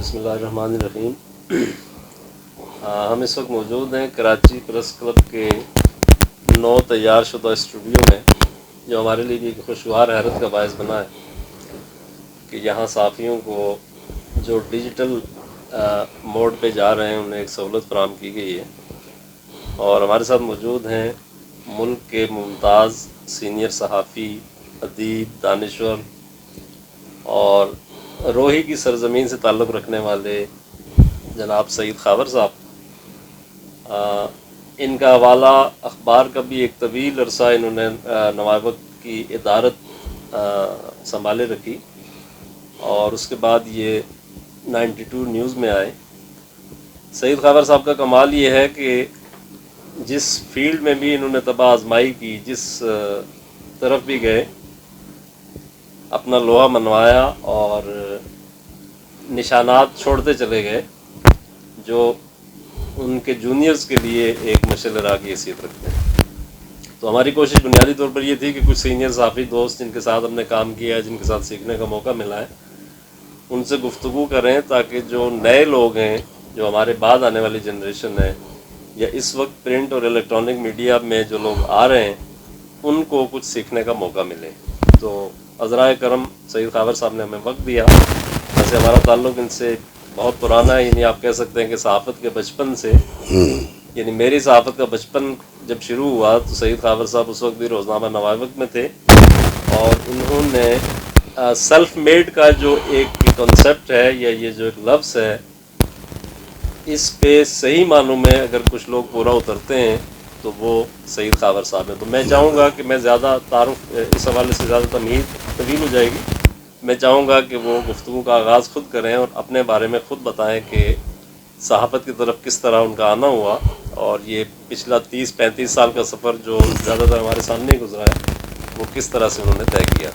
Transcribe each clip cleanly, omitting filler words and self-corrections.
بسم اللہ الرحمن الرحیم۔ ہم اس وقت موجود ہیں کراچی پریس کلب کے 9 تیار شدہ اسٹوڈیو میں، جو ہمارے لیے بھی ایک خوشگوار حیرت کا باعث بنا ہے کہ یہاں صحافیوں کو جو ڈیجیٹل موڈ پہ جا رہے ہیں انہیں ایک سہولت فراہم کی گئی ہے، اور ہمارے ساتھ موجود ہیں ملک کے ممتاز سینئر صحافی، ادیب، دانشور اور روہی کی سرزمین سے تعلق رکھنے والے جناب سعید خاور صاحب۔ ان کا حوالہ اخبار کا بھی ایک طویل عرصہ انہوں نے نوائے وقت کی ادارت سنبھالے رکھی، اور اس کے بعد یہ 92 نیوز میں آئے۔ سعید خاور صاحب کا کمال یہ ہے کہ جس فیلڈ میں بھی انہوں نے طبع آزمائی کی، جس طرف بھی گئے، اپنا لوہا منوایا اور نشانات چھوڑتے چلے گئے جو ان کے جونیئرز کے لیے ایک مشعل راہ کی حیثیت رکھتے ہیں۔ تو ہماری کوشش بنیادی طور پر یہ تھی کہ کچھ سینئر صحافی دوست جن کے ساتھ ہم نے کام کیا ہے، جن کے ساتھ سیکھنے کا موقع ملا ہے، ان سے گفتگو کریں تاکہ جو نئے لوگ ہیں، جو ہمارے بعد آنے والی جنریشن ہے، یا اس وقت پرنٹ اور الیکٹرانک میڈیا میں جو لوگ آ رہے ہیں، ان کو کچھ سیکھنے کا موقع ملے۔ تو عذرائے کرم سعید خاور صاحب نے ہمیں وقت دیا۔ ویسے ہمارا تعلق ان سے بہت پرانا ہے، یعنی آپ کہہ سکتے ہیں کہ صحافت کے بچپن سے، یعنی میری صحافت کا بچپن جب شروع ہوا تو سعید خاور صاحب اس وقت بھی روزنامہ نوائے وقت میں تھے، اور انہوں نے سیلف میڈ کا جو ایک کنسیپٹ ہے، یا یہ جو ایک لفظ ہے، اس پہ صحیح معنوں میں اگر کچھ لوگ پورا اترتے ہیں تو وہ سعید خاور صاحب ہیں۔ تو میں چاہوں گا کہ میں زیادہ تعارف اس حوالے سے زیادہ تمہید طویل ہو جائے گی، میں چاہوں گا کہ وہ گفتگو کا آغاز خود کریں اور اپنے بارے میں خود بتائیں کہ صحافت کی طرف کس طرح ان کا آنا ہوا، اور یہ پچھلا 30-35 سال کا سفر جو زیادہ تر ہمارے سامنے گزرا ہے، وہ کس طرح سے انہوں نے طے کیا۔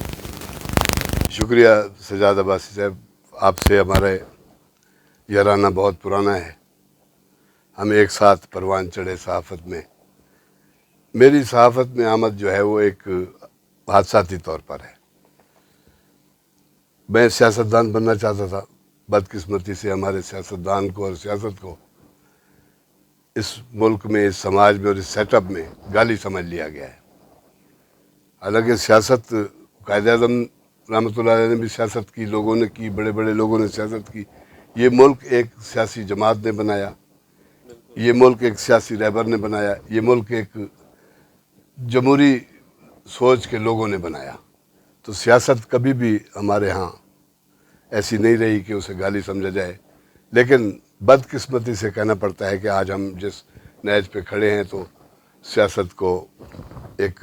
شکریہ سجاد عباسی صاحب، آپ سے ہمارے یارانہ بہت پرانا ہے، ہم ایک ساتھ پروان چڑھے صحافت میں۔ میری صحافت میں آمد جو ہے وہ ایک حادثاتی طور پر ہے۔ میں سیاستدان بننا چاہتا تھا، بدقسمتی سے ہمارے سیاستدان کو اور سیاست کو اس ملک میں، اس سماج میں اور اس سیٹ اپ میں گالی سمجھ لیا گیا ہے۔ حالانکہ سیاست، قائد اعظم رحمۃ اللہ علیہ نے بھی سیاست کی، لوگوں نے کی، بڑے بڑے لوگوں نے سیاست کی۔ یہ ملک ایک سیاسی جماعت نے بنایا، یہ ملک ایک سیاسی رہبر نے بنایا، یہ ملک ایک جمہوری سوچ کے لوگوں نے بنایا۔ تو سیاست کبھی بھی ہمارے ہاں ایسی نہیں رہی کہ اسے گالی سمجھا جائے، لیکن بدقسمتی سے کہنا پڑتا ہے کہ آج ہم جس نہج پہ کھڑے ہیں تو سیاست کو ایک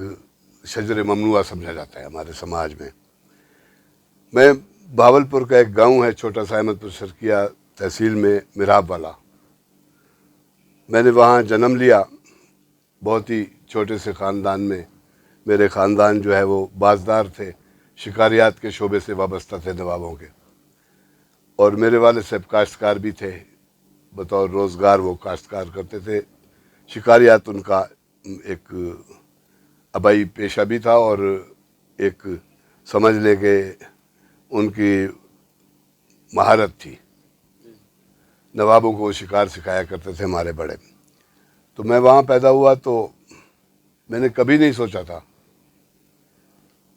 شجر ممنوعہ سمجھا جاتا ہے ہمارے سماج میں۔ میں بہاولپور کا ایک گاؤں ہے چھوٹا سا، احمد پور شرقیہ تحصیل میں، میراب والا، میں نے وہاں جنم لیا بہت ہی چھوٹے سے خاندان میں۔ میرے خاندان جو ہے وہ بازدار تھے، شکاریات کے شعبے سے وابستہ تھے، نوابوں کے، اور میرے والد صاحب کاشتکار بھی تھے، بطور روزگار وہ کاشتکار کرتے تھے۔ شکاریات ان کا ایک آبائی پیشہ بھی تھا، اور ایک سمجھ لے کہ ان کی مہارت تھی۔ نوابوں کو وہ شکار سکھایا کرتے تھے ہمارے بڑے۔ تو میں وہاں پیدا ہوا، تو میں نے کبھی نہیں سوچا تھا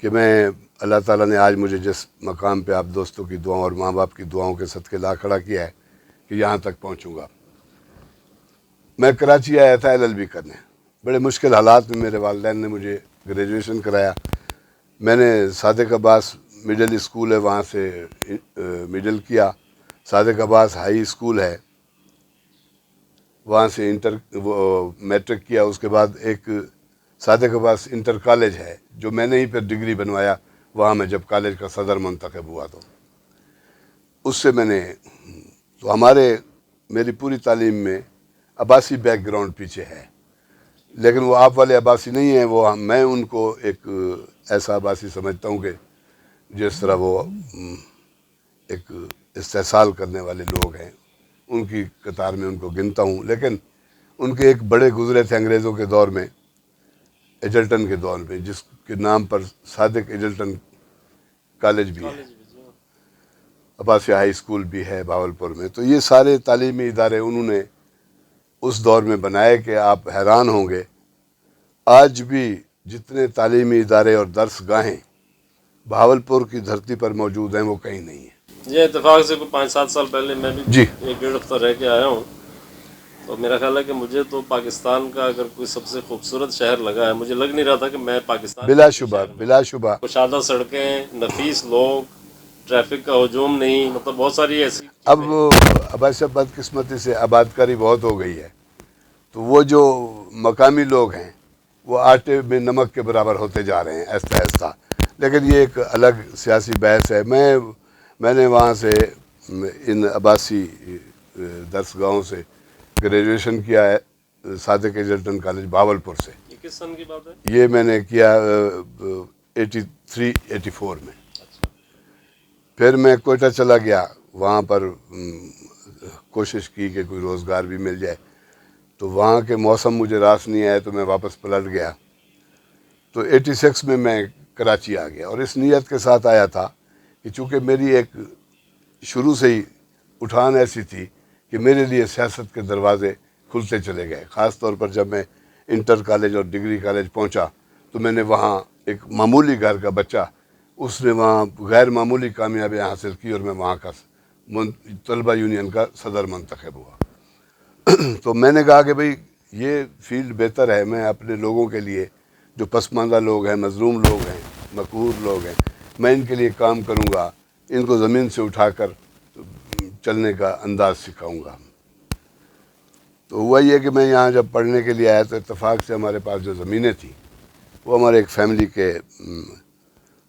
کہ میں، اللہ تعالیٰ نے آج مجھے جس مقام پہ آپ دوستوں کی دعاؤں اور ماں باپ کی دعاؤں کے صدقے لا کھڑا کیا ہے کہ یہاں تک پہنچوں گا۔ میں کراچی آیا تھا LLB کرنے، بڑے مشکل حالات میں میرے والدین نے مجھے گریجویشن کرایا۔ میں نے صادق عباس مڈل اسکول ہے وہاں سے مڈل کیا، صادق عباس ہائی اسکول ہے وہاں سے میٹرک کیا، اس کے بعد ایک صادق عباس انٹر کالج ہے جو میں نے ہی پھر ڈگری بنوایا وہاں میں جب کالج کا صدر منتخب ہوا، تو اس سے میں نے، تو میری پوری تعلیم میں عباسی بیک گراؤنڈ پیچھے ہے، لیکن وہ آپ والے عباسی نہیں ہیں، وہ میں ان کو ایک ایسا عباسی سمجھتا ہوں کہ جس طرح وہ ایک استحصال کرنے والے لوگ ہیں، ان کی قطار میں ان کو گنتا ہوں۔ لیکن ان کے ایک بڑے گزرے تھے انگریزوں کے دور میں، ایجلٹن کے دور میں، جس کے نام پر صادق ایجلٹن کالج بھی ہے۔ عباسی ہائی اسکول بھی ہے بھاولپور میں. تو یہ سارے تعلیمی ادارے انہوں نے اس دور میں بنائے کہ آپ حیران ہوں گے آج بھی جتنے تعلیمی ادارے اور درس گاہیں بھاولپور کی دھرتی پر موجود ہیں وہ کہیں نہیں ہیں. یہ اتفاق سے کوئی 5-7 سال پہلے میں بھی جی. 1-1.5 ہفتہ رہ کے آیا ہوں. تو میرا خیال ہے کہ مجھے تو پاکستان کا اگر کوئی سب سے خوبصورت شہر لگا ہے، مجھے لگ نہیں رہا تھا کہ میں پاکستان بلا شبہ بلا شبہ. کشادہ سڑکیں، نفیس لوگ، ٹریفک کا ہجوم نہیں، مطلب بہت ساری ایسی اب عباسی بدقسمتی سے آبادکاری بہت ہو گئی ہے تو وہ جو مقامی لوگ ہیں وہ آٹے میں نمک کے برابر ہوتے جا رہے ہیں ایسا ایسا. لیکن یہ ایک الگ سیاسی بحث ہے. میں نے وہاں سے ان عباسی درسگاہوں سے گریجویشن کیا ہے صادق ایجلٹن کالج بھاولپور سے. یہ کس سن کی بات ہے؟ یہ میں نے کیا 83-84 میں. پھر میں کوئٹہ چلا گیا، وہاں پر کوشش کی کہ کوئی روزگار بھی مل جائے. تو وہاں کے موسم مجھے راس نہیں آئے تو میں واپس پلٹ گیا. تو 86 میں میں کراچی آ گیا اور اس نیت کے ساتھ آیا تھا کہ چونکہ میری ایک شروع سے ہی اٹھان ایسی تھی کہ میرے لیے سیاست کے دروازے کھلتے چلے گئے. خاص طور پر جب میں انٹر کالج اور ڈگری کالج پہنچا تو میں نے وہاں ایک معمولی گھر کا بچہ، اس نے وہاں غیر معمولی کامیابیاں حاصل کی اور میں وہاں کا طلبہ یونین کا صدر منتخب ہوا. تو میں نے کہا کہ بھئی یہ فیلڈ بہتر ہے، میں اپنے لوگوں کے لیے جو پسماندہ لوگ ہیں، مظلوم لوگ ہیں، مقہور لوگ ہیں، میں ان کے لیے کام کروں گا، ان کو زمین سے اٹھا کر چلنے کا انداز سکھاؤں گا. تو ہوا یہ کہ میں یہاں جب پڑھنے کے لیے آیا تو اتفاق سے ہمارے پاس جو زمینیں تھیں وہ ہمارے ایک فیملی کے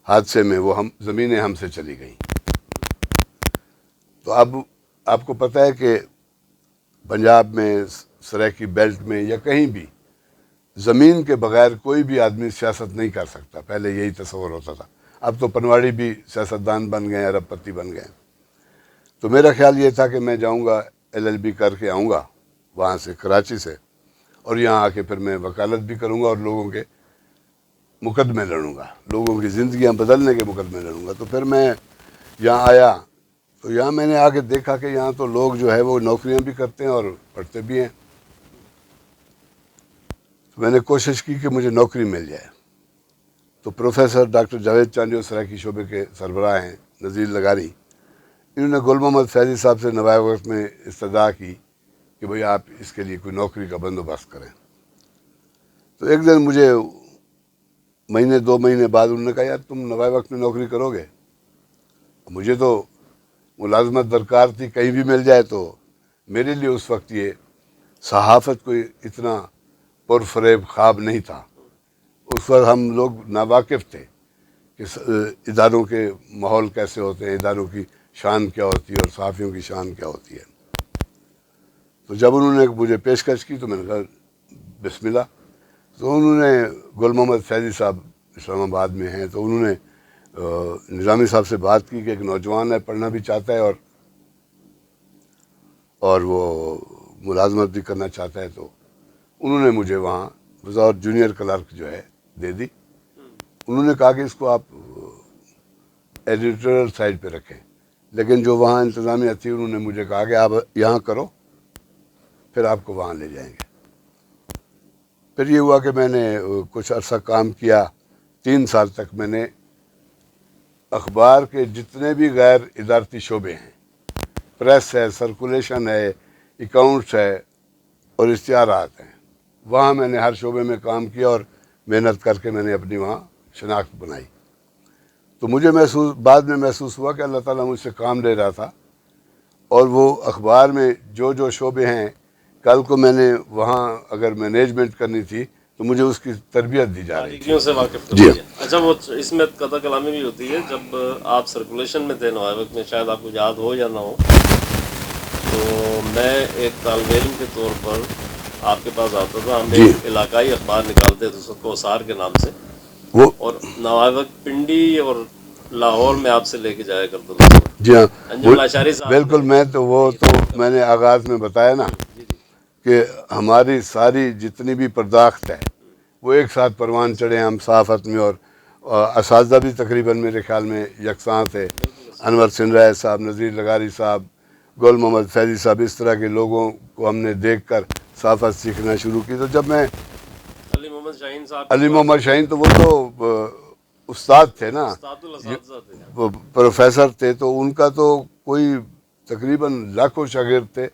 حادثے میں وہ زمینیں ہم سے چلی گئیں. تو اب آپ کو پتہ ہے کہ پنجاب میں سرائکی بیلٹ میں یا کہیں بھی زمین کے بغیر کوئی بھی آدمی سیاست نہیں کر سکتا. پہلے یہی تصور ہوتا تھا. اب تو پنواڑی بھی سیاستدان بن گئے، ارب پتی بن گئے. تو میرا خیال یہ تھا کہ میں جاؤں گا LLB کر کے آؤں گا وہاں سے کراچی سے، اور یہاں آ کے پھر میں وکالت بھی کروں گا اور لوگوں کے مقدمے لڑوں گا، لوگوں کی زندگیاں بدلنے کے مقدمے لڑوں گا. تو پھر میں یہاں آیا تو یہاں میں نے آ کے دیکھا کہ یہاں تو لوگ جو ہے وہ نوکریاں بھی کرتے ہیں اور پڑھتے بھی ہیں. تو میں نے کوشش کی کہ مجھے نوکری مل جائے. تو پروفیسر ڈاکٹر جاوید چاند جو سرائکی شعبے کے سربراہ ہیں، نذیر لغاری، انہوں نے گل محمد فیضی صاحب سے نوائے وقت میں استدعا کی کہ بھئی آپ اس کے لیے کوئی نوکری کا بندوبست کریں. تو ایک دن مجھے مہینے 2 مہینے بعد انہوں نے کہا یار تم نوائے وقت میں نوکری کرو گے؟ مجھے تو ملازمت درکار تھی، کہیں بھی مل جائے. تو میرے لیے اس وقت یہ صحافت کوئی اتنا پرفریب خواب نہیں تھا. اس وقت ہم لوگ ناواقف تھے کہ اداروں کے ماحول کیسے ہوتے ہیں، اداروں کی شان کیا ہوتی ہے اور صحافیوں کی شان کیا ہوتی ہے. تو جب انہوں نے مجھے پیشکش کی تو میں نے کہا بسم اللہ. تو انہوں نے گل محمد فیضی صاحب اسلام آباد میں ہیں، تو انہوں نے نظامی صاحب سے بات کی کہ ایک نوجوان ہے، پڑھنا بھی چاہتا ہے اور وہ ملازمت بھی کرنا چاہتا ہے. تو انہوں نے مجھے وہاں بطور جونیئر کلرک جو ہے دے دی. انہوں نے کہا کہ اس کو آپ ایڈیٹورل سائڈ پہ رکھیں، لیکن جو وہاں انتظامیہ تھی انہوں نے مجھے کہا کہ آپ یہاں کرو پھر آپ کو وہاں لے جائیں گے. پھر یہ ہوا کہ میں نے کچھ عرصہ کام کیا. 3 سال تک میں نے اخبار کے جتنے بھی غیر ادارتی شعبے ہیں، پریس ہے، سرکولیشن ہے، اکاؤنٹس ہے اور اشتہارات ہیں، وہاں میں نے ہر شعبے میں کام کیا اور محنت کر کے میں نے اپنی وہاں شناخت بنائی. تو مجھے بعد میں محسوس ہوا کہ اللہ تعالیٰ مجھ سے کام لے رہا تھا، اور وہ اخبار میں جو شعبے ہیں کل کو میں نے وہاں اگر مینجمنٹ کرنی تھی تو مجھے اس کی تربیت دی جا رہی تھی. سے واقف جی. اچھا، وہ اس میں قطع کلامی بھی ہوتی ہے. جب آپ سرکولیشن میں تھے نوائے وقت میں، شاید آپ کو یاد ہو یا نہ ہو، تو میں ایک طالب علم کے طور پر آپ کے پاس آتا تھا. ہم ایک علاقائی اخبار نکالتے تھے اس وقت کوثار کے نام سے، وہ اور نوائے وقت پنڈی اور لاہور میں آپ سے لے کے جایا کرتا تھا. جی ہاں انجم لاشاری صاحب. بالکل. میں نے آغاز میں بتایا نا کہ ہماری ساری جتنی بھی پرداخت ہے وہ ایک ساتھ پروان چڑھے ہم صحافت میں، اور اساتذہ بھی تقریباً میرے خیال میں یکساں تھے. انور سن رائے صاحب, نذیر لغاری صاحب, گل محمد فیضی صاحب, اس طرح کے لوگوں کو ہم نے دیکھ کر صحافت سیکھنا شروع کی. تو جب میں علی محمد شاہین صاحب, علی محمد شاہین, تو وہ تو استاد تھے نا, استاد الاساتذہ تھے. وہ پروفیسر تھے, تو ان کا تو کوئی تقریباً لاکھوں شاگرد تھے,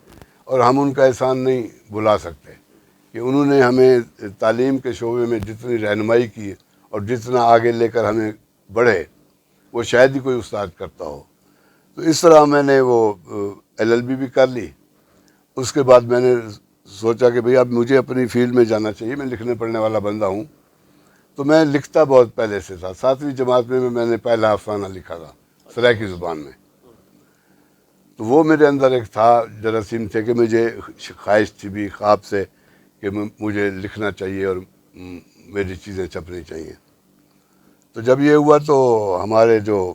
اور ہم ان کا احسان نہیں بھلا سکتے کہ انہوں نے ہمیں تعلیم کے شعبے میں جتنی رہنمائی کی اور جتنا آگے لے کر ہمیں بڑھے, وہ شاید ہی کوئی استاد کرتا ہو. تو اس طرح میں نے وہ LLB بھی کر لی. اس کے بعد میں نے سوچا کہ بھئی اب مجھے اپنی فیلڈ میں جانا چاہیے, میں لکھنے پڑھنے والا بندہ ہوں. تو میں لکھتا بہت پہلے سے تھا. 7ویں جماعت میں نے پہلا افسانہ لکھا تھا سرائیکی زبان میں. تو وہ میرے اندر ایک تھا, جراثیم تھے کہ مجھے خواہش تھی بھی خواب سے کہ مجھے لکھنا چاہیے اور میری چیزیں چھپنی چاہیے. تو جب یہ ہوا تو ہمارے جو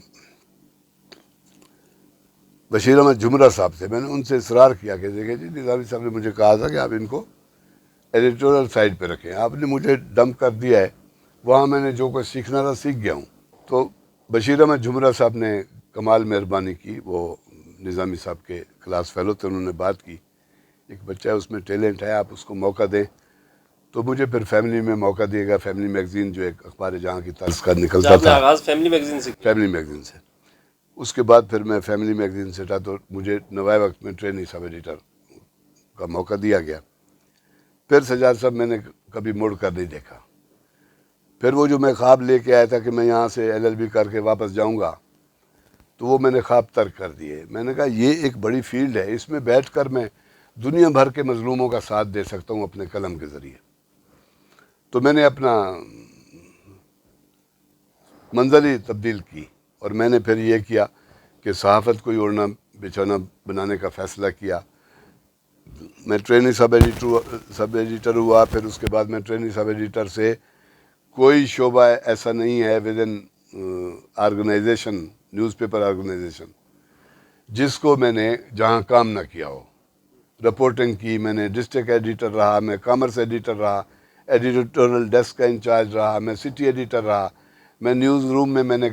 بشیر احمد جمرہ صاحب تھے, میں نے ان سے اصرار کیا کہ دیکھیں جی, نظامی صاحب نے مجھے کہا تھا کہ آپ ان کو ایڈیٹورل سائڈ پہ رکھیں, آپ نے مجھے ڈمپ کر دیا ہے, وہاں میں نے جو کچھ سیکھنا تھا سیکھ گیا ہوں. تو بشیر احمد جمرہ صاحب نے کمال مہربانی کی, وہ نظامی صاحب کے کلاس فیلو تھے, انہوں نے بات کی, ایک بچہ ہے اس میں ٹیلنٹ ہے, آپ اس کو موقع دیں. تو مجھے پھر فیملی میں موقع دیا گیا. فیملی میگزین جو ایک اخبار جہاں کی طرز کا نکلتا آپ نے تھا, آغاز فیملی میگزین سے کیا؟ فیملی میگزین سے. اس کے بعد پھر میں فیملی میگزین سے تھا, تو مجھے نوائے وقت میں ٹریننگ سب ایڈیٹر کا موقع دیا گیا. پھر سجاد صاحب میں نے کبھی مڑ کر نہیں دیکھا. پھر وہ جو میں خواب لے کے آیا تھا کہ میں یہاں سے LLB کر کے واپس جاؤں گا, تو وہ میں نے خواب ترک کر دیے. میں نے کہا یہ ایک بڑی فیلڈ ہے, اس میں بیٹھ کر میں دنیا بھر کے مظلوموں کا ساتھ دے سکتا ہوں اپنے قلم کے ذریعے. تو میں نے اپنا منزل ہی تبدیل کی, اور میں نے پھر یہ کیا کہ صحافت کو ہی اوڑھنا بچھونا بنانے کا فیصلہ کیا. میں ٹریننگ سب ایڈیٹر ہوا. پھر اس کے بعد میں ٹریننگ سب ایڈیٹر سے کوئی شعبہ ایسا نہیں ہے within organization, newspaper organization, جس کو میں نے جہاں کام نہ کیا ہو. رپورٹنگ کی, میں نے ڈسٹرکٹ ایڈیٹر رہا, میں کامرس ایڈیٹر رہا, ایڈیٹورل ڈیسک کا انچارج رہا, میں سٹی ایڈیٹر رہا, میں نیوز روم میں نے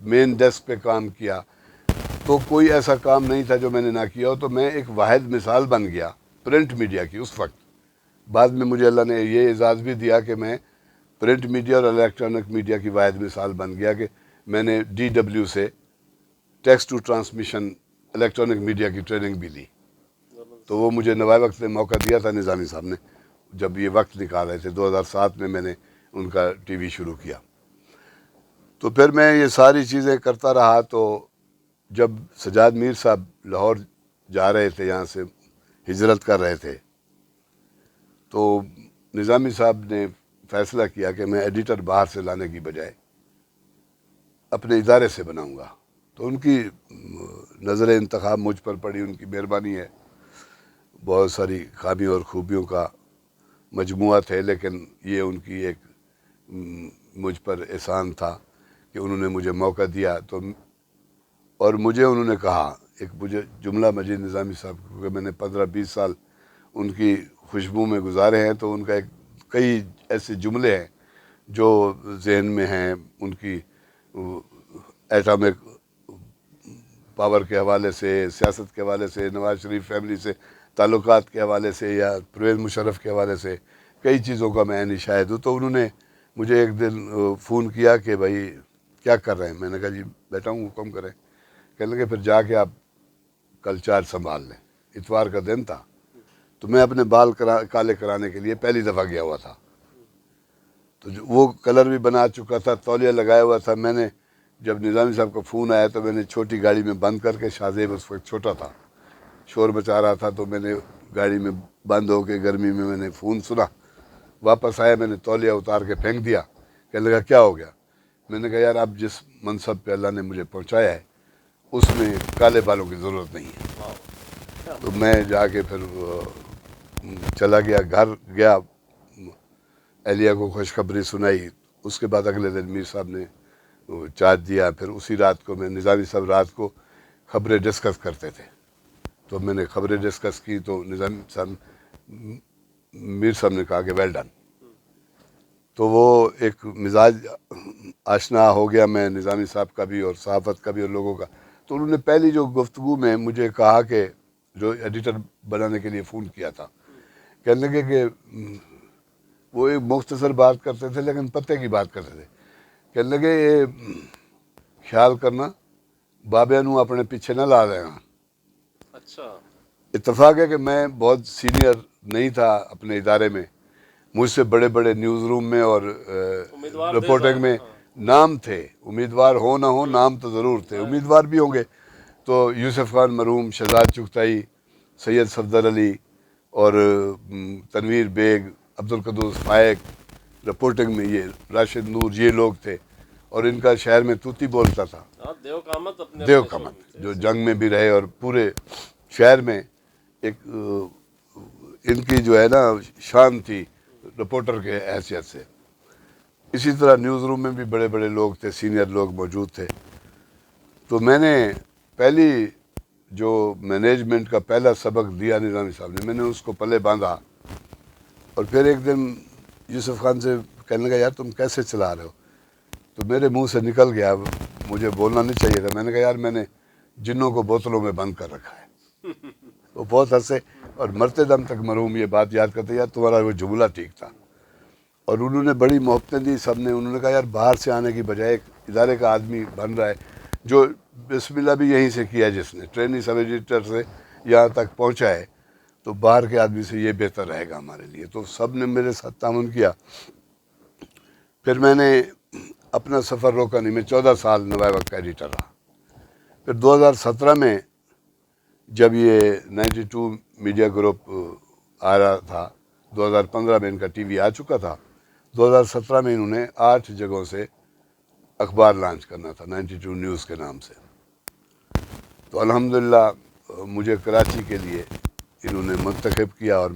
مین ڈیسک پہ کام کیا. تو کوئی ایسا کام نہیں تھا جو میں نے نہ کیا ہو. تو میں ایک واحد مثال بن گیا پرنٹ میڈیا کی اس وقت. بعد میں مجھے اللہ نے یہ اعزاز بھی دیا کہ میں پرنٹ میڈیا اور الیکٹرانک میڈیا کی واحد مثال بن گیا, کہ میں نے DW سے text to transmission electronic media کی ٹریننگ بھی لی. تو وہ مجھے نوائے وقت میں موقع دیا تھا نظامی صاحب نے, جب یہ وقت نکال رہے تھے 2007 میں نے ان کا TV شروع کیا. تو پھر میں یہ ساری چیزیں کرتا رہا. تو جب سجاد میر صاحب لاہور جا رہے تھے, یہاں سے ہجرت کر رہے تھے, تو نظامی صاحب نے فیصلہ کیا کہ میں ایڈیٹر باہر سے لانے کی بجائے اپنے ادارے سے بناؤں گا. تو ان کی نظر انتخاب مجھ پر پڑی, ان کی مہربانی ہے. بہت ساری خامیوں اور خوبیوں کا مجموعہ تھے, لیکن یہ ان کی ایک مجھ پر احسان تھا کہ انہوں نے مجھے موقع دیا. تو اور مجھے انہوں نے کہا, ایک مجھے جملہ مجید نظامی صاحب, کیونکہ میں نے 15-20 سال ان کی خوشبو میں گزارے ہیں, تو ان کا کئی ایسے جملے ہیں جو ذہن میں ہیں. ان کی ایٹامک پاور کے حوالے سے, سیاست کے حوالے سے, نواز شریف فیملی سے تعلقات کے حوالے سے, یا پرویز مشرف کے حوالے سے, کئی چیزوں کا میں عینی شاہد ہوں. تو انہوں نے مجھے ایک دن فون کیا کہ بھائی کیا کر رہے ہیں. میں نے کہا جی بیٹھا ہوں, حکم کریں. کہنے لگے پھر جا کے آپ کل چارج سنبھال لیں. اتوار کا دن تھا, تو میں اپنے بال کالے کرانے کے لیے پہلی دفعہ گیا ہوا تھا. تو وہ کلر بھی بنا چکا تھا, تولیہ لگایا ہوا تھا. میں نے جب نظامی صاحب کا فون آیا تو میں نے چھوٹی گاڑی میں بند کر کے, شاہ زیب اس وقت چھوٹا تھا, شور مچا رہا تھا, تو میں نے گاڑی میں بند ہو کے گرمی میں نے فون سنا. واپس آیا, میں نے تولیہ اتار کے پھینک دیا. کہنے لگا کیا ہو گیا. میں نے کہا یار اب جس منصب پہ اللہ نے مجھے پہنچایا ہے اس میں کالے بالوں کی ضرورت نہیں ہے. تو میں جا کے پھر چلا گیا, گھر گیا, اہلیہ کو خوشخبری سنائی. اس کے بعد اگلے دن میر صاحب نے چارج دیا. پھر اسی رات کو میں نظامی صاحب رات کو خبریں ڈسکس کرتے تھے, تو میں نے خبریں ڈسکس کی. تو نظامی صاحب میر صاحب نے کہا کہ ویل ڈن. تو وہ ایک مزاج آشنا ہو گیا میں نظامی صاحب کا بھی اور صحافت کا بھی اور لوگوں کا. تو انہوں نے پہلی جو گفتگو میں مجھے کہا کہ جو ایڈیٹر بنانے کے لیے فون کیا تھا, کہنے لگے کہ وہ ایک مختصر بات کرتے تھے لیکن پتے کی بات کرتے تھے. کہنے لگے یہ خیال کرنا بابے نو اپنے پیچھے نہ لا دے گا. اچھا. اتفاق ہے کہ میں بہت سینئر نہیں تھا اپنے ادارے میں, مجھ سے بڑے بڑے نیوز روم میں اور امیدوار تھے رپورٹنگ میں نام تھے. امیدوار ہو نہ ہو نام تو ضرور تھے, امیدوار بھی ہوں گے. تو یوسف خان مرحوم, شہزاد چغتائی, سید صفدر علی اور تنویر بیگ, عبدالقدوس فائق, رپورٹنگ میں یہ راشد نور, یہ لوگ تھے. اور ان کا شہر میں طوطی بولتا تھا, دیو قامت اپنے دیو قامت, جو جنگ میں بھی رہے اور پورے شہر میں ایک ان کی جو ہے نا شان تھی رپورٹر کے حیثیت سے. اسی طرح نیوز روم میں بھی بڑے بڑے لوگ تھے, سینئر لوگ موجود تھے. تو میں نے پہلی جو مینجمنٹ کا پہلا سبق دیا نظامی صاحب نے, میں نے اس کو پلے باندھا. اور پھر ایک دن یوسف خان سے کہنے لگا یار تم کیسے چلا رہے ہو؟ تو میرے منہ سے نکل گیا, مجھے بولنا نہیں چاہیے تھا. میں نے کہا یار میں نے جنوں کو بوتلوں میں بند کر رکھا ہے. وہ بہت ہنسے اور مرتے دم تک مرحوم یہ بات یاد کرتے, یار تمہارا وہ جملہ ٹھیک تھا. اور انہوں نے بڑی محبتیں دی سب نے. انہوں نے کہا یار باہر سے آنے کی بجائے ایک ادارے کا آدمی بن رہا ہے, جو بسم اللہ بھی یہیں سے کیا, جس نے ٹریننگ سب ایڈیٹر سے یہاں تک پہنچا ہے, تو باہر کے آدمی سے یہ بہتر رہے گا ہمارے لیے. تو سب نے میرے ساتھ تعاون کیا. پھر میں نے اپنا سفر روکا نہیں, میں 14 سال نوائے وقت کا ایڈیٹر رہا. پھر 2017 میں جب یہ 92 میڈیا گروپ آ رہا تھا, 2015 میں ان کا ٹی وی آ چکا تھا, 2017 میں انہوں نے 8 جگہوں سے اخبار لانچ کرنا تھا 92 نیوز کے نام سے. تو الحمدللہ مجھے کراچی کے لیے انہوں نے منتخب کیا اور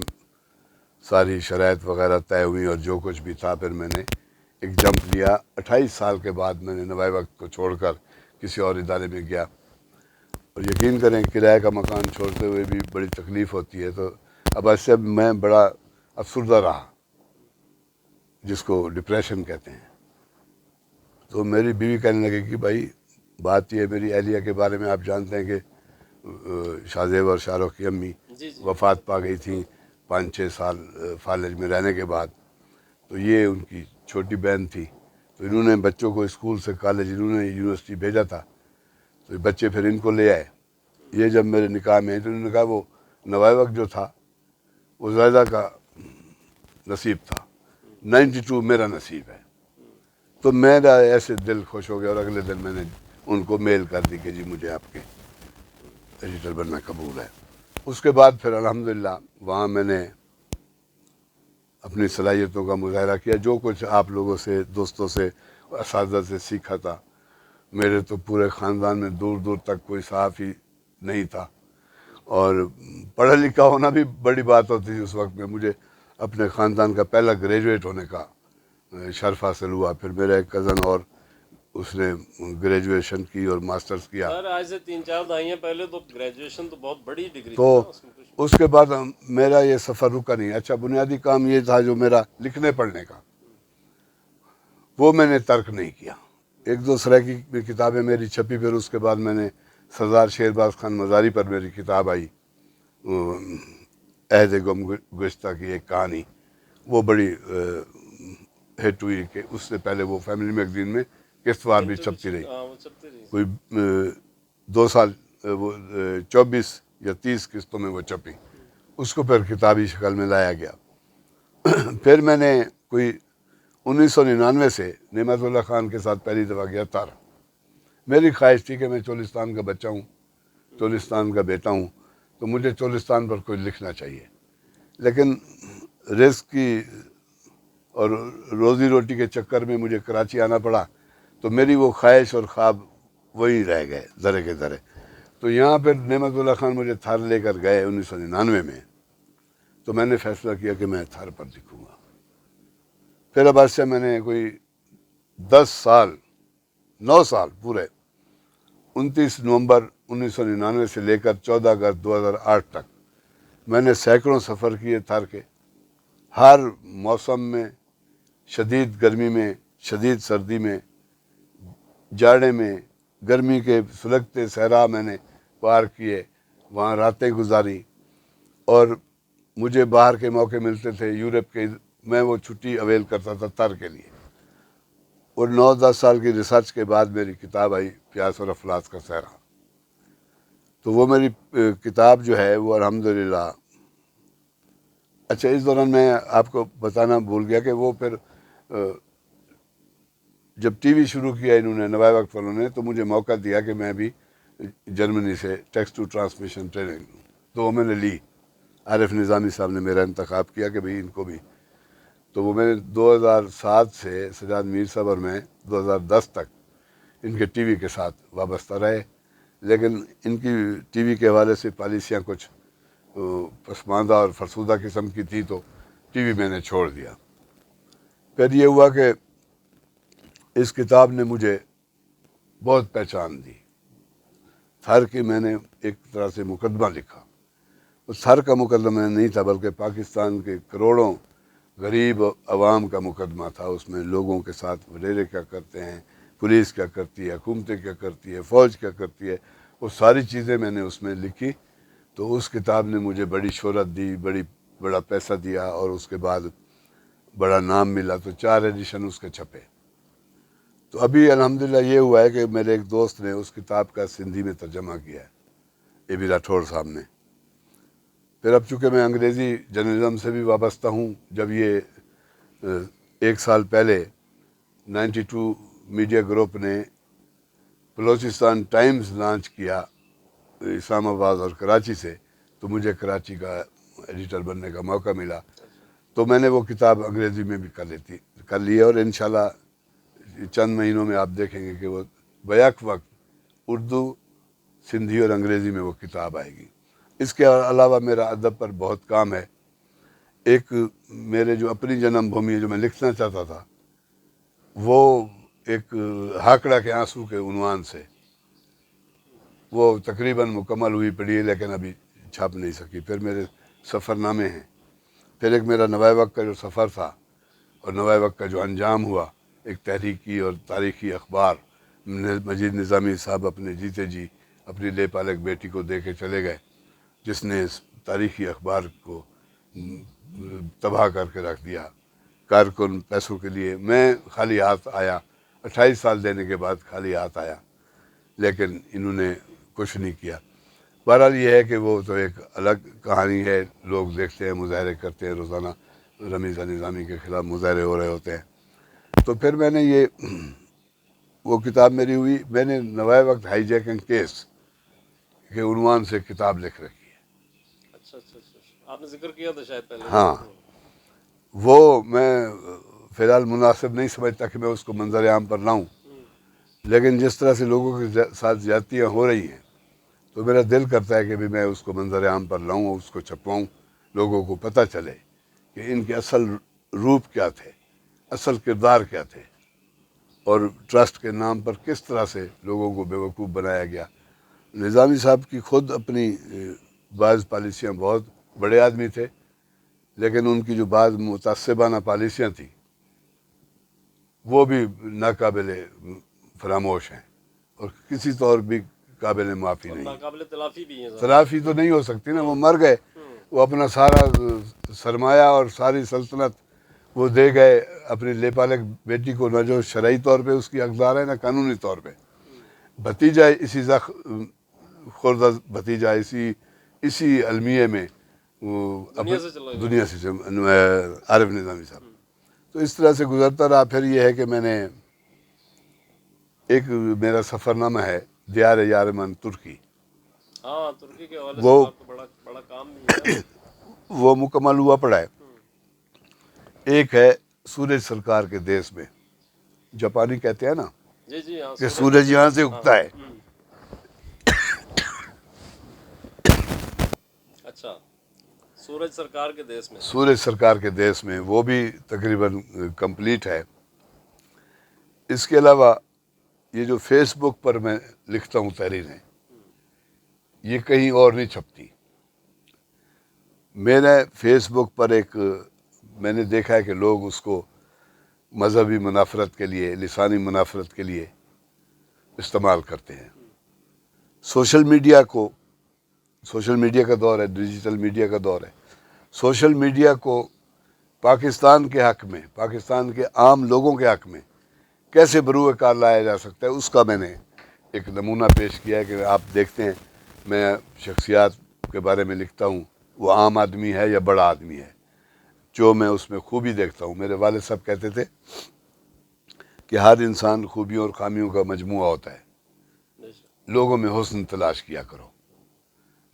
ساری شرائط وغیرہ طے ہوئی اور جو کچھ بھی تھا. پھر میں نے ایک جمپ لیا. 28 سال کے بعد میں نے نوائے وقت کو چھوڑ کر کسی اور ادارے میں گیا. اور یقین کریں کرائے کا مکان چھوڑتے ہوئے بھی بڑی تکلیف ہوتی ہے. تو اب ایسے میں بڑا افسردہ رہا, جس کو ڈپریشن کہتے ہیں. تو میری بیوی کہنے لگے کہ بھائی بات یہ, میری اہلیہ کے بارے میں آپ جانتے ہیں کہ شاہ زیب اور شاہ رخ کی امی وفات پا گئی تھیں 5-6 سال فالج میں رہنے کے بعد. تو یہ ان کی چھوٹی بہن تھی. تو انہوں نے بچوں کو اسکول سے کالج, انہوں نے یونیورسٹی بھیجا تھا. تو بچے پھر ان کو لے آئے. یہ جب میرے نکاح میں تو انہوں نے کہا وہ نوائے وقت جو تھا وہ زائدہ کا نصیب تھا, 92 میرا نصیب ہے. تو میرا ایسے دل خوش ہو گیا اور اگلے دن میں نے ان کو میل کر دی کہ جی مجھے آپ کے ایڈیٹر بننا قبول ہے. اس کے بعد پھر الحمدللہ وہاں میں نے اپنی صلاحیتوں کا مظاہرہ کیا. جو کچھ آپ لوگوں سے, دوستوں سے, اساتذہ سے سیکھا تھا. میرے تو پورے خاندان میں دور دور تک کوئی صحافی نہیں تھا, اور پڑھا لکھا ہونا بھی بڑی بات ہوتی تھی اس وقت میں. مجھے اپنے خاندان کا پہلا گریجویٹ ہونے کا شرف حاصل ہوا. پھر میرا ایک کزن اور اس نے گریجویشن کی اور ماسٹرز کیا. سر آج سے 3-4 دہائیاں پہلے تو گریجویشن تو بہت بڑی ڈگری تو تھی, اس میں کچھ اس کے بعد میرا یہ سفر رکا نہیں. اچھا بنیادی کام یہ تھا جو میرا لکھنے پڑھنے کا, وہ میں نے ترک نہیں کیا. 1-2 سرائکی میں کتابیں میری چھپی. پھر اس کے بعد میں نے سردار شیرباز خان مزاری پر میری کتاب آئی, عہد گم گشتہ کی ایک کہانی, وہ بڑی ہٹ ہوئی. کہ اس سے پہلے وہ فیملی میگزین میں قسط وار بھی چھپتی رہی. کوئی 2 سال وہ 24 یا 30 قسطوں میں وہ چھپی. اس کو پھر کتابی شکل میں لایا گیا. پھر میں نے کوئی 1999 سے نعمت اللہ خان کے ساتھ پہلی دفعہ گیا تار. میری خواہش تھی کہ میں چولستان کا بچہ ہوں, چولستان کا بیٹا ہوں, تو مجھے چولستان پر کوئی لکھنا چاہیے. لیکن رزق کی اور روزی روٹی کے چکر میں مجھے کراچی آنا پڑا. تو میری وہ خواہش اور خواب وہی رہ گئے ذرے کے ذرے. تو یہاں پھر نعمت اللہ خان مجھے تھار لے کر گئے 1999 میں. تو میں نے فیصلہ کیا کہ میں تھار پر لکھوں گا. پھر اب سے میں نے کوئی 9 سال پورے 29 نومبر 1999 سے لے کر 14 اگست 2008 تک میں نے سینکڑوں سفر کیے تھار کے. ہر موسم میں, شدید گرمی میں، شدید سردی میں، جاڑے میں، گرمی کے سلگتے صحرا میں نے پار کیے، وہاں راتیں گزاری، اور مجھے باہر کے موقع ملتے تھے یورپ کے، میں وہ چھٹی اویل کرتا تھا تر کے لیے، اور 9-10 سال کی ریسرچ کے بعد میری کتاب آئی پیاس اور افلاس کا صحرا. تو وہ میری کتاب جو ہے وہ الحمدللہ. اچھا، اس دوران میں آپ کو بتانا بھول گیا کہ وہ پھر جب ٹی وی شروع کیا انہوں نے، نوائے وقت والوں نے، تو مجھے موقع دیا کہ میں بھی جرمنی سے ٹیکسٹ ٹو ٹرانسمیشن ٹریننگ لوں. تو وہ میں نے لی. عارف نظامی صاحب نے میرا انتخاب کیا کہ بھئی ان کو بھی. تو وہ میں نے 2007 سے سجاد میر صاحب اور میں 2010 تک ان کے ٹی وی کے ساتھ وابستہ رہے، لیکن ان کی ٹی وی کے حوالے سے پالیسیاں کچھ پسماندہ اور فرسودہ قسم کی تھی، تو ٹی وی میں نے چھوڑ دیا. پھر یہ ہوا کہ اس کتاب نے مجھے بہت پہچان دی. تھر کی میں نے ایک طرح سے مقدمہ لکھا. اس تھر کا مقدمہ نہیں تھا، بلکہ پاکستان کے کروڑوں غریب عوام کا مقدمہ تھا. اس میں لوگوں کے ساتھ وڈیرے کیا کرتے ہیں، پولیس کیا کرتی ہے، حکومتیں کیا کرتی ہے، فوج کیا کرتی ہے، وہ ساری چیزیں میں نے اس میں لکھی. تو اس کتاب نے مجھے بڑی شہرت دی، بڑا پیسہ دیا، اور اس کے بعد بڑا نام ملا. تو 4 ایڈیشن اس کے چھپے. تو ابھی الحمدللہ یہ ہوا ہے کہ میرے ایک دوست نے اس کتاب کا سندھی میں ترجمہ کیا ہے، اے بی راٹھوڑ صاحب نے. پھر اب چونکہ میں انگریزی جرنلزم سے بھی وابستہ ہوں، جب یہ 1 سال پہلے 92 میڈیا گروپ نے بلوچستان ٹائمز لانچ کیا اسلام آباد اور کراچی سے، تو مجھے کراچی کا ایڈیٹر بننے کا موقع ملا. تو میں نے وہ کتاب انگریزی میں بھی کر لی ہے، اور انشاءاللہ چند مہینوں میں آپ دیکھیں گے کہ وہ بیک وقت اردو، سندھی اور انگریزی میں وہ کتاب آئے گی. اس کے علاوہ میرا ادب پر بہت کام ہے. ایک میرے جو اپنی جنم بھومی ہے جو میں لکھنا چاہتا تھا، وہ ایک ہاکڑا کے آنسو کے عنوان سے، وہ تقریباً مکمل ہوئی پڑی ہے، لیکن ابھی چھپ نہیں سکی. پھر میرے سفر نامے ہیں. پھر ایک میرا نوائے وقت کا جو سفر تھا اور نوائے وقت کا جو انجام ہوا، ایک تحریکی اور تاریخی اخبار. مجید نظامی صاحب اپنے جیتے جی اپنی لے پالک بیٹی کو دے کے چلے گئے، جس نے اس تاریخی اخبار کو تباہ کر کے رکھ دیا. کارکن پیسوں کے لیے میں خالی ہاتھ آیا، 28 سال دینے کے بعد خالی ہاتھ آیا، لیکن انہوں نے کچھ نہیں کیا. بہرحال یہ ہے کہ وہ تو ایک الگ کہانی ہے. لوگ دیکھتے ہیں، مظاہرے کرتے ہیں، روزانہ رمیزہ نظامی کے خلاف مظاہرے ہو رہے ہوتے ہیں. تو پھر میں نے وہ کتاب میری ہوئی. میں نے نوائے وقت ہائی جیکنگ کیس کے عنوان سے کتاب لکھ رکھی ہے. اچھا، آپ نے ذکر کیا تھا شاید پہلے. ہاں، وہ میں فی الحال مناسب نہیں سمجھتا کہ میں اس کو منظر عام پر لاؤں، لیکن جس طرح سے لوگوں کے ساتھ زیادتیاں ہو رہی ہیں، تو میرا دل کرتا ہے کہ بھی میں اس کو منظر عام پر لاؤں اور اس کو چھپواؤں، لوگوں کو پتہ چلے کہ ان کے اصل روپ کیا تھے، اصل کردار کیا تھے، اور ٹرسٹ کے نام پر کس طرح سے لوگوں کو بیوقوف بنایا گیا. نظامی صاحب کی خود اپنی بعض پالیسیاں، بہت بڑے آدمی تھے، لیکن ان کی جو بعض متعصبانہ پالیسیاں تھیں وہ بھی ناقابل فراموش ہیں، اور کسی طور بھی قابل معافی نہیں. ناقابل تلافی بھی ہیں. تلافی تو نہیں ہو سکتی نا، وہ مر گئے. وہ اپنا سارا سرمایہ اور ساری سلطنت وہ دے گئے اپنی لے پالک بیٹی کو، نہ جو شرعی طور پہ اس کی حقدار ہے، نہ قانونی طور پہ. بھتیجا اسی خوردہ بھتیجا اسی المیے میں وہ دنیا سے عارف نظامی صاحب. تو اس طرح سے گزرتا رہا. پھر یہ ہے کہ میں نے ایک میرا سفر نامہ ہے دیار یارمن ترکی. ہاں، ترکی کے حوالے سے آپ کو بڑا کام بھی ہے. وہ مکمل ہوا پڑا ہے. ایک ہے سورج سرکار کے دیس میں. جاپانی کہتے ہیں نا جی ہاں، کہ سورج یہاں سے اگتا ہے. اچھا، سورج سرکار کے دیس میں. سورج سرکار کے دیس میں وہ بھی تقریباً کمپلیٹ ہے. اس کے علاوہ یہ جو فیس بک پر میں لکھتا ہوں تحریریں، یہ کہیں اور نہیں چھپتی. میرے فیس بک پر میں نے دیکھا ہے کہ لوگ اس کو مذہبی منافرت کے لیے، لسانی منافرت کے لیے استعمال کرتے ہیں۔ سوشل میڈیا کا دور ہے، ڈیجیٹل میڈیا کا دور ہے۔ سوشل میڈیا کو پاکستان کے حق میں، پاکستان کے عام لوگوں کے حق میں کیسے بروئے کار لایا جا سکتا ہے، اس کا میں نے ایک نمونہ پیش کیا ہے کہ آپ دیکھتے ہیں میں شخصیات کے بارے میں لکھتا ہوں، وہ عام آدمی ہے یا بڑا آدمی ہے، جو میں اس میں خوبی دیکھتا ہوں۔ میرے والد صاحب کہتے تھے کہ ہر انسان خوبیوں اور خامیوں کا مجموعہ ہوتا ہے، لوگوں میں حسن تلاش کیا کرو۔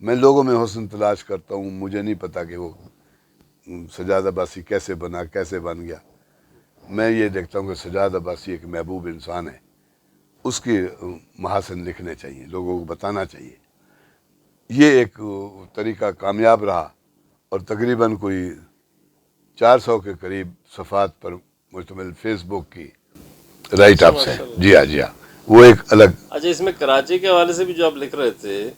میں لوگوں میں حسن تلاش کرتا ہوں، مجھے نہیں پتا کہ وہ سجاد عباسی کیسے بنا، کیسے بن گیا۔ میں یہ دیکھتا ہوں کہ سجاد عباسی ایک محبوب انسان ہے، اس کے محاسن لکھنے چاہیے، لوگوں کو بتانا چاہیے۔ یہ ایک طریقہ کامیاب رہا اور تقریباً کوئی 400 کے قریب صفحات پر مشتمل فیس بک کی رائٹ اپس ہیں۔ جی ہاں، وہ ایک الگ۔ اچھا، اس میں کراچی کے حوالے سے بھی جو آپ لکھ رہے تھے،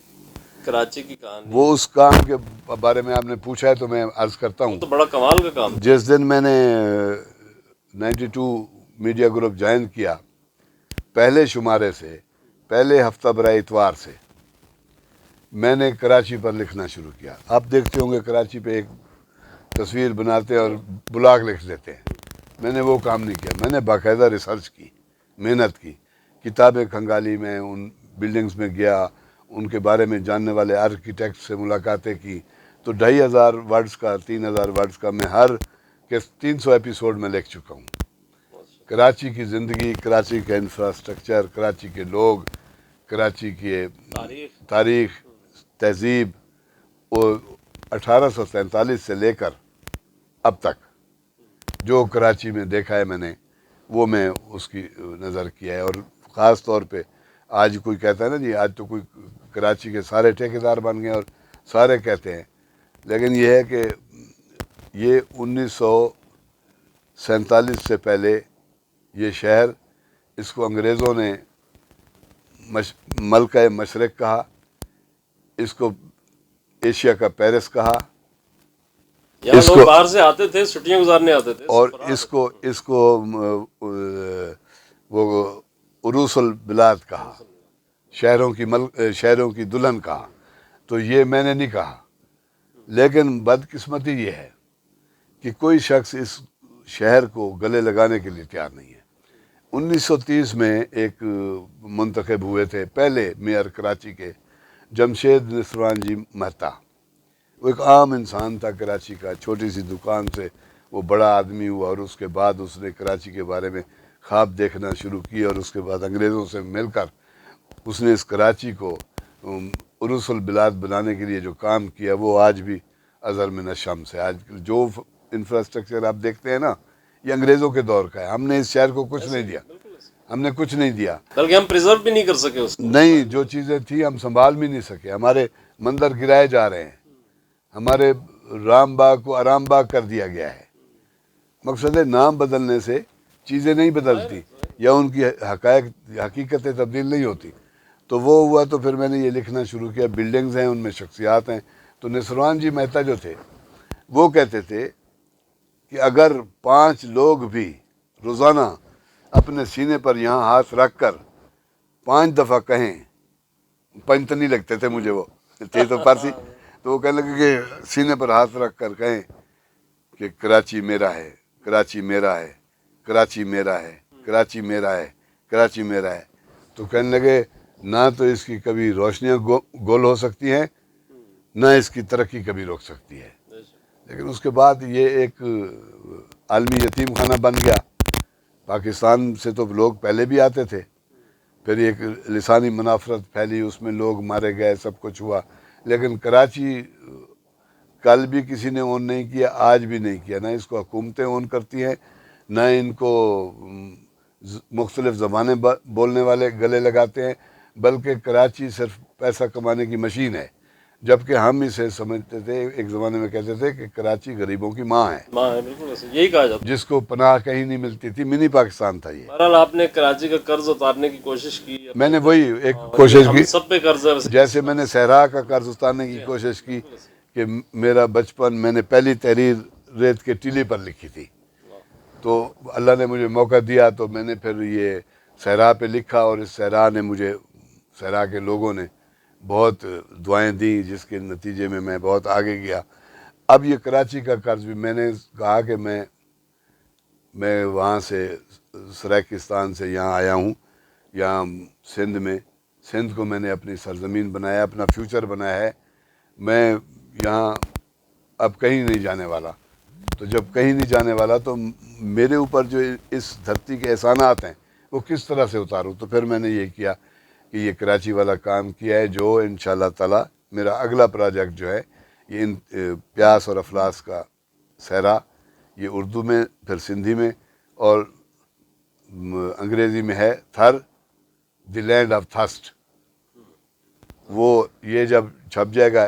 کراچی کی کہانی، وہ اس کام کے بارے میں آپ نے پوچھا ہے تو میں عرض کرتا ہوں۔ تو بڑا کمال کا کام۔ جس دن میں نے 92 میڈیا گروپ جوائن کیا، پہلے شمارے سے، پہلے ہفتہ برائے اتوار سے میں نے کراچی پر لکھنا شروع کیا۔ آپ دیکھتے ہوں گے کراچی پہ ایک تصویر بناتے اور بلاگ لکھ دیتے ہیں، میں نے وہ کام نہیں کیا۔ میں نے باقاعدہ ریسرچ کی، محنت کی، کتابیں کھنگالی، میں ان بلڈنگز میں گیا، ان کے بارے میں جاننے والے آرکیٹیکٹ سے ملاقاتیں کی، تو 2500 ورڈز کا، 3000 ورڈز کا میں ہر کے 300 ایپیسوڈ میں لکھ چکا ہوں۔ کراچی کی زندگی، کراچی کا انفراسٹرکچر، کراچی کے لوگ، کراچی کی تاریخ، تہذیب، اور 1847 سے لے کر اب تک جو کراچی میں دیکھا ہے میں نے، وہ میں اس کی نظر کیا ہے۔ اور خاص طور پہ آج کوئی کہتا ہے نا جی، آج تو کوئی کراچی کے سارے ٹھیکیدار بن گئے اور سارے کہتے ہیں، لیکن یہ ہے کہ یہ 1947 سے پہلے یہ شہر، اس کو انگریزوں نے ملکہ مشرق کہا، اس کو ایشیا کا پیرس کہا، یہاں لوگ باہر سے آتے تھے، چھٹیاں گزارنے آتے تھے، اور اس کو وہ عروس البلاد کہا، شہروں کی دلہن کہا۔ تو یہ میں نے نہیں کہا، لیکن بدقسمتی یہ ہے کہ کوئی شخص اس شہر کو گلے لگانے کے لیے تیار نہیں ہے۔ 1930 میں ایک منتخب ہوئے تھے پہلے میئر کراچی کے، جمشید نصروان جی مہتا۔ وہ ایک عام انسان تھا کراچی کا، چھوٹی سی دکان سے وہ بڑا آدمی ہوا، اور اس کے بعد اس نے کراچی کے بارے میں خواب دیکھنا شروع کی، اور اس کے بعد انگریزوں سے مل کر اس نے اس کراچی کو عروس البلاد بنانے کے لیے جو کام کیا، وہ آج بھی ازہر من الشمس ہے۔ آج جو انفراسٹرکچر آپ دیکھتے ہیں نا، یہ انگریزوں کے دور کا ہے۔ ہم نے اس شہر کو کچھ نہیں دیا، ہم نے کچھ نہیں دیا، بلکہ ہم پریزرو بھی نہیں کر سکے اس کو۔ نہیں، جو چیزیں تھیں ہم سنبھال بھی نہیں سکے۔ ہمارے مندر گرائے جا رہے ہیں، ہمارے رام باغ کو آرام باغ کر دیا گیا ہے۔ مقصد ہے نام بدلنے سے چیزیں نہیں بدلتی، یا ان کی حقیقتیں تبدیل نہیں ہوتی۔ تو وہ ہوا، تو پھر میں نے یہ لکھنا شروع کیا۔ بلڈنگز ہیں، ان میں شخصیات ہیں۔ تو نصروان جی مہتا جو تھے، وہ کہتے تھے کہ اگر 5 لوگ بھی روزانہ اپنے سینے پر یہاں ہاتھ رکھ کر 5 دفعہ کہیں، پنج نہیں لگتے تھے مجھے، وہ تھے تو فارسی، تو وہ کہنے لگے کہ سینے پر ہاتھ رکھ کر کہیں کہ کراچی میرا ہے، کراچی میرا ہے، کراچی میرا ہے، کراچی میرا ہے، کراچی میرا ہے، تو کہنے لگے نہ تو اس کی کبھی روشنیاں گول ہو سکتی ہیں، نہ اس کی ترقی کبھی روک سکتی ہے۔ لیکن اس کے بعد یہ ایک عالمی یتیم خانہ بن گیا۔ پاکستان سے تو لوگ پہلے بھی آتے تھے، پھر ایک لسانی منافرت پھیلی، اس میں لوگ مارے گئے، سب کچھ ہوا، لیکن کراچی کل بھی کسی نے اون نہیں کیا، آج بھی نہیں کیا۔ نہ اس کو حکومتیں اون کرتی ہیں، نہ ان کو مختلف زبانیں بولنے والے گلے لگاتے ہیں، بلکہ کراچی صرف پیسہ کمانے کی مشین ہے، جبکہ ہم اسے سمجھتے تھے، ایک زمانے میں کہتے تھے کہ کراچی غریبوں کی ماں ہے، بالکل ایسے یہی کہا جاتا ہے، جس کو پناہ کہیں نہیں ملتی تھی۔ منی پاکستان تھا یہ۔ بہرحال آپ نے کراچی کا قرض اتارنے کی کوشش کی، میں نے وہی ایک کوشش کی، ہم سب پہ قرض ہے، جیسے میں نے صحرا کا قرض اتارنے کی کوشش کی، کہ میرا بچپن، میں نے پہلی تحریر ریت کے ٹیلے پر لکھی تھی، تو اللہ نے مجھے موقع دیا تو میں نے پھر یہ صحرا پہ لکھا، اور اس صحرا نے مجھے، صحرا کے لوگوں نے بہت دعائیں دیں، جس کے نتیجے میں میں بہت آگے گیا۔ اب یہ کراچی کا قرض بھی میں نے کہا کہ میں وہاں سے سرائکستان سے یہاں آیا ہوں، یہاں سندھ میں، سندھ کو میں نے اپنی سرزمین بنایا، اپنا فیوچر بنایا ہے۔ میں یہاں اب کہیں نہیں جانے والا، تو جب کہیں نہیں جانے والا تو میرے اوپر جو اس دھرتی کے احسانات ہیں وہ کس طرح سے اتاروں؟ تو پھر میں نے یہ کیا کہ یہ کراچی والا کام کیا ہے، جو انشاءاللہ تعالی میرا اگلا پروجیکٹ جو ہے یہ پیاس اور افلاس کا صحرا، یہ اردو میں، پھر سندھی میں، اور انگریزی میں ہے تھر، دی لینڈ آف تھرسٹ۔ وہ یہ جب چھپ جائے گا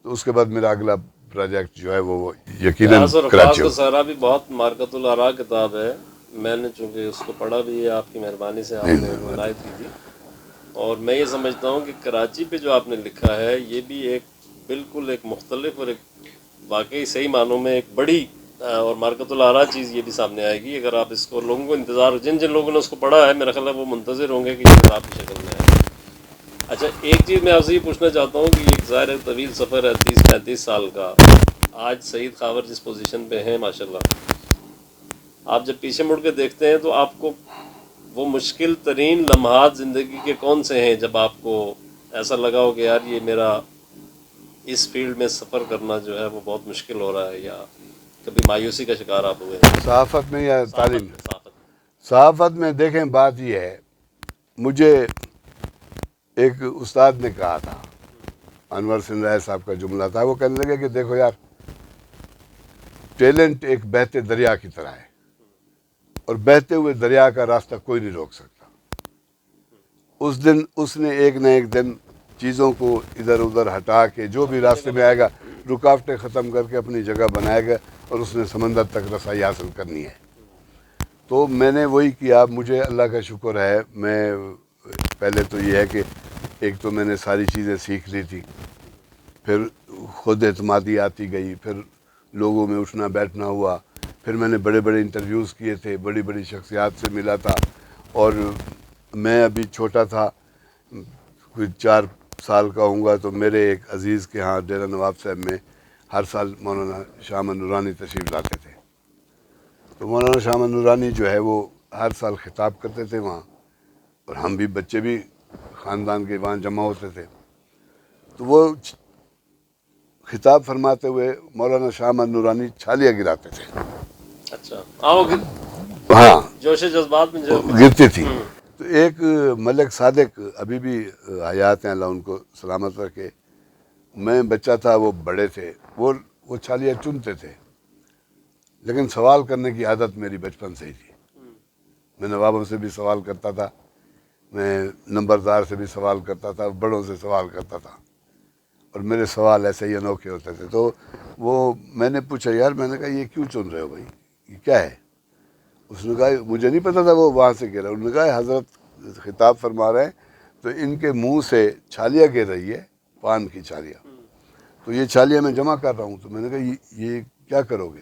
تو اس کے بعد میرا اگلا پروجیکٹ جو ہے وہ یقیناً پیاس اور افلاس کراچی کا ہو۔ صحرا بھی بہت مارکۃ الآراء کتاب ہے، میں نے چونکہ اس کو پڑھا بھی ہے، آپ کی مہربانی سے آپ نے عنایت کی تھی، اور میں یہ سمجھتا ہوں کہ کراچی پہ جو آپ نے لکھا ہے یہ بھی ایک بالکل ایک مختلف اور ایک واقعی صحیح معنوں میں ایک بڑی اور مارکۃ الآراء چیز یہ بھی سامنے آئے گی۔ اگر آپ اس کو، لوگوں کو انتظار، جن لوگوں نے اس کو پڑھا ہے میرا خیال ہے وہ منتظر ہوں گے کہ یہ کتاب کی شکل میں ہے۔ اچھا، ایک چیز میں آپ سے یہ پوچھنا چاہتا ہوں کہ یہ ایک ظاہر طویل سفر ہے، 30-35 سال کا، آج سعید خاور جس پوزیشن پہ ہیں ماشاءاللہ، آپ جب پیچھے مڑ کے دیکھتے ہیں تو آپ کو وہ مشکل ترین لمحات زندگی کے کون سے ہیں جب آپ کو ایسا لگا ہو کہ یار یہ میرا اس فیلڈ میں سفر کرنا جو ہے وہ بہت مشکل ہو رہا ہے، یا کبھی مایوسی کا شکار آپ ہوئے ہیں؟ صحافت میں یا تعلیم میں؟ صحافت صحافت میں دیکھیں، بات یہ ہے، مجھے ایک استاد نے کہا تھا، انور سندھ رائے صاحب کا جملہ تھا، وہ کہنے لگے کہ دیکھو یار، ٹیلنٹ ایک بہتے دریا کی طرح ہے، اور بہتے ہوئے دریا کا راستہ کوئی نہیں روک سکتا۔ اس دن اس نے ایک نہ ایک دن چیزوں کو ادھر ادھر ہٹا کے جو بھی راستے میں آئے گا، رکاوٹیں ختم کر کے اپنی جگہ بنائے گا، اور اس نے سمندر تک رسائی حاصل کرنی ہے۔ تو میں نے وہی کیا۔ مجھے اللہ کا شکر ہے، میں پہلے تو یہ ہے کہ ایک تو میں نے ساری چیزیں سیکھ لی تھی، پھر خود اعتمادی آتی گئی، پھر لوگوں میں اٹھنا بیٹھنا ہوا، پھر میں نے بڑے بڑے انٹرویوز کیے تھے، بڑی بڑی شخصیات سے ملا تھا، اور میں ابھی چھوٹا تھا، کوئی 4 سال کا ہوں گا، تو میرے ایک عزیز کے ہاں ڈیرہ نواب صاحب میں ہر سال مولانا شاہ احمد نورانی تشریف لاتے تھے۔ تو مولانا شاہ احمد نورانی جو ہے وہ ہر سال خطاب کرتے تھے وہاں، اور ہم بھی بچے بھی خاندان کے وہاں جمع ہوتے تھے۔ تو وہ خطاب فرماتے ہوئے مولانا شاہ احمد نورانی چھالیاں گراتے تھے۔ اچھا، آؤ ہاں، جوش جذبات میں جو گرتی تھی۔ تو ایک ملک صادق ابھی بھی حیات ہیں، اللہ ان کو سلامت رکھے، میں بچہ تھا، وہ بڑے تھے، وہ چھالیاں چنتے تھے، لیکن سوال کرنے کی عادت میری بچپن سے ہی تھی۔ میں نوابوں سے بھی سوال کرتا تھا، میں نمبردار سے بھی سوال کرتا تھا، بڑوں سے سوال کرتا تھا، اور میرے سوال ایسے ہی انوکھے ہوتے تھے۔ تو وہ میں نے پوچھا، یار، میں نے کہا یہ کیوں چن رہے ہو بھائی، یہ کیا ہے؟ اس نے کہا، مجھے نہیں پتا تھا وہ وہاں سے گر رہا۔ انہوں نے کہا، حضرت خطاب فرما رہے ہیں تو ان کے منہ سے چھالیاں گر رہی ہے، پان کی چھالیاں، تو یہ چھالیاں میں جمع کر رہا ہوں۔ تو میں نے کہا یہ کیا کرو گے؟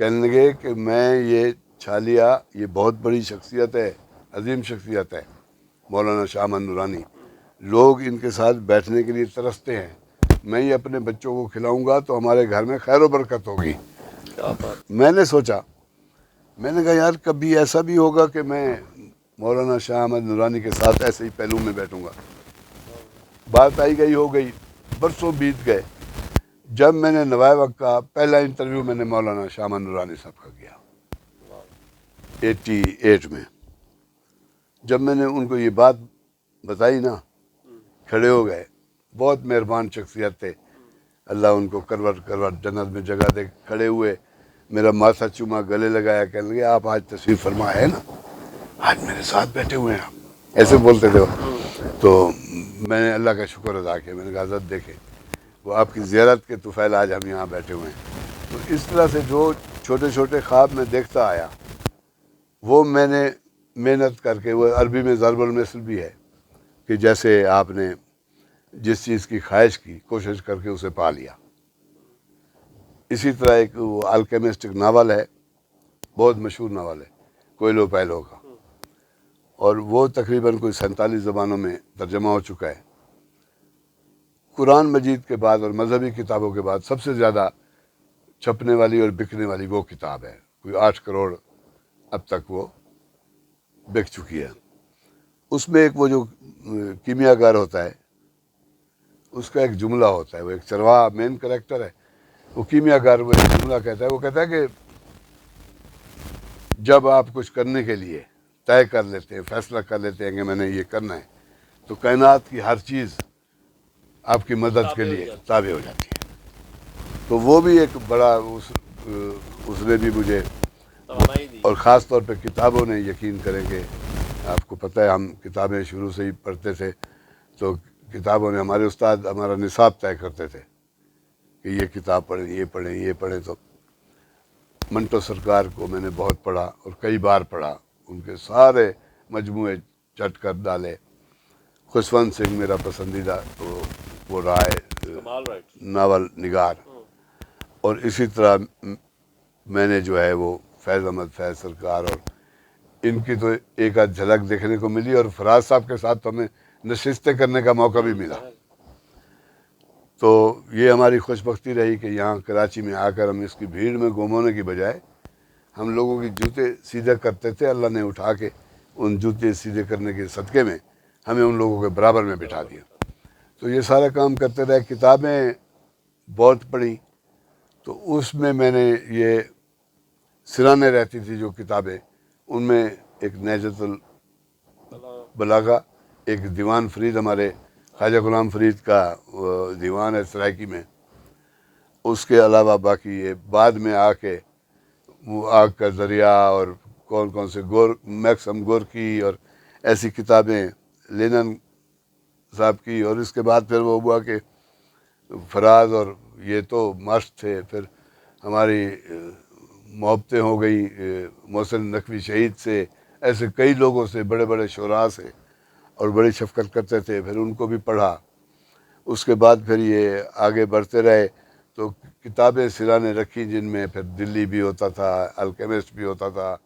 کہنے لگے کہ میں یہ چھالیاں، یہ بہت بڑی شخصیت ہے، عظیم شخصیت ہے مولانا شاہ احمد نورانی، لوگ ان کے ساتھ بیٹھنے کے لیے ترستے ہیں، میں یہ اپنے بچوں کو کھلاؤں گا تو ہمارے گھر میں خیر و برکت ہوگی۔ کیا بات، میں نے سوچا، میں نے کہا یار کبھی ایسا بھی ہوگا کہ میں مولانا شاہ احمد نورانی کے ساتھ ایسے ہی پہلو میں بیٹھوں گا۔ بات آئی گئی ہو گئی، برسوں بیت گئے، جب میں نے نوائے وقت کا پہلا انٹرویو میں نے مولانا شاہ احمد نورانی صاحب کا کیا 88 میں، جب میں نے ان کو یہ بات بتائی نا، کھڑے ہو گئے، بہت مہربان شخصیت تھے، اللہ ان کو کروٹ کروٹ جنت میں جگہ دے، کھڑے ہوئے، میرا ماتھا چوما، گلے لگایا، کہنے لگے آپ آج تشریف فرما ہے نا، آج میرے ساتھ بیٹھے ہوئے ہیں آپ، ایسے بولتے تھے وہ۔ تو میں نے اللہ کا شکر ادا کیا، میں نے کہا حضرت دیکھیں، وہ آپ کی زیارت کے طفیل آج ہم یہاں بیٹھے ہوئے ہیں۔ تو اس طرح سے جو چھوٹے چھوٹے خواب میں دیکھتا آیا، وہ میں نے محنت کر کے، وہ عربی میں ضرب المثل بھی ہے کہ جیسے آپ نے جس چیز کی خواہش کی، کوشش کر کے اسے پا لیا۔ اسی طرح ایک وہ الکیمسٹ ایک ناول ہے، بہت مشہور ناول ہے کوئلو پیلو کا، اور وہ تقریباً کوئی 47 زبانوں میں ترجمہ ہو چکا ہے۔ قرآن مجید کے بعد اور مذہبی کتابوں کے بعد سب سے زیادہ چھپنے والی اور بکنے والی وہ کتاب ہے، کوئی 8 کروڑ اب تک وہ بک چکی ہے۔ اس میں ایک وہ جو کیمیا گار ہوتا ہے، اس کا ایک جملہ ہوتا ہے، وہ ایک چرواہا مین کریکٹر ہے، وہ کیمیا گار وہ ایک جملہ کہتا ہے، وہ کہتا ہے کہ جب آپ کچھ کرنے کے لیے طے کر لیتے ہیں، فیصلہ کر لیتے ہیں کہ میں نے یہ کرنا ہے، تو کائنات کی ہر چیز آپ کی مدد کے لیے تابع ہو جاتی ہے۔ تو وہ بھی ایک بڑا اس نے بھی مجھے، توانائی دی۔ اور خاص طور پہ کتابوں نے، یقین کریں کہ آپ کو پتہ ہے ہم کتابیں شروع سے ہی پڑھتے تھے، تو کتابوں نے، ہمارے استاد ہمارا نصاب طے کرتے تھے کہ یہ کتاب پڑھیں، یہ پڑھیں، یہ پڑھیں۔ تو منٹو سرکار کو میں نے بہت پڑھا اور کئی بار پڑھا، ان کے سارے مجموعے چٹ کر ڈالے۔ خشونت سنگھ میرا پسندیدہ وہ رہا ہے کمال رائٹ۔ ناول نگار، اور اسی طرح میں نے جو ہے وہ فیض احمد فیض سرکار اور ان کی تو ایک آدھ جھلک دیکھنے کو ملی، اور فراز صاحب کے ساتھ تو ہمیں نشستیں کرنے کا موقع بھی ملا۔ تو یہ ہماری خوش بختی رہی کہ یہاں کراچی میں آ کر ہم اس کی بھیڑ میں گم ہونے کی بجائے ہم لوگوں کی جوتے سیدھے کرتے تھے، اللہ نے اٹھا کے ان جوتے سیدھے کرنے کے صدقے میں ہمیں ان لوگوں کے برابر میں بٹھا دیا۔ تو یہ سارا کام کرتے رہے، کتابیں بہت پڑھی، تو اس میں نے یہ سرانے رہتی تھی جو کتابیں، ان میں ایک نہجت البلاغہ، ایک دیوان فرید، ہمارے خواجہ غلام فرید کا دیوان ہے سرائکی میں، اس کے علاوہ باقی یہ بعد میں آ کے وہ آگ کا ذریعہ اور کون کون سے میکسم گورکی اور ایسی کتابیں، لینن صاحب کی، اور اس کے بعد پھر وہ ہوا کہ فراز اور یہ تو مست تھے، پھر ہماری محبتیں ہو گئی محسن نقوی شہید سے، ایسے کئی لوگوں سے، بڑے بڑے شعراء سے، اور بڑی شفقت کرتے تھے، پھر ان کو بھی پڑھا۔ اس کے بعد پھر یہ آگے بڑھتے رہے، تو کتابیں سرانے رکھی جن میں پھر دلی بھی ہوتا تھا، الکیمسٹ بھی ہوتا تھا،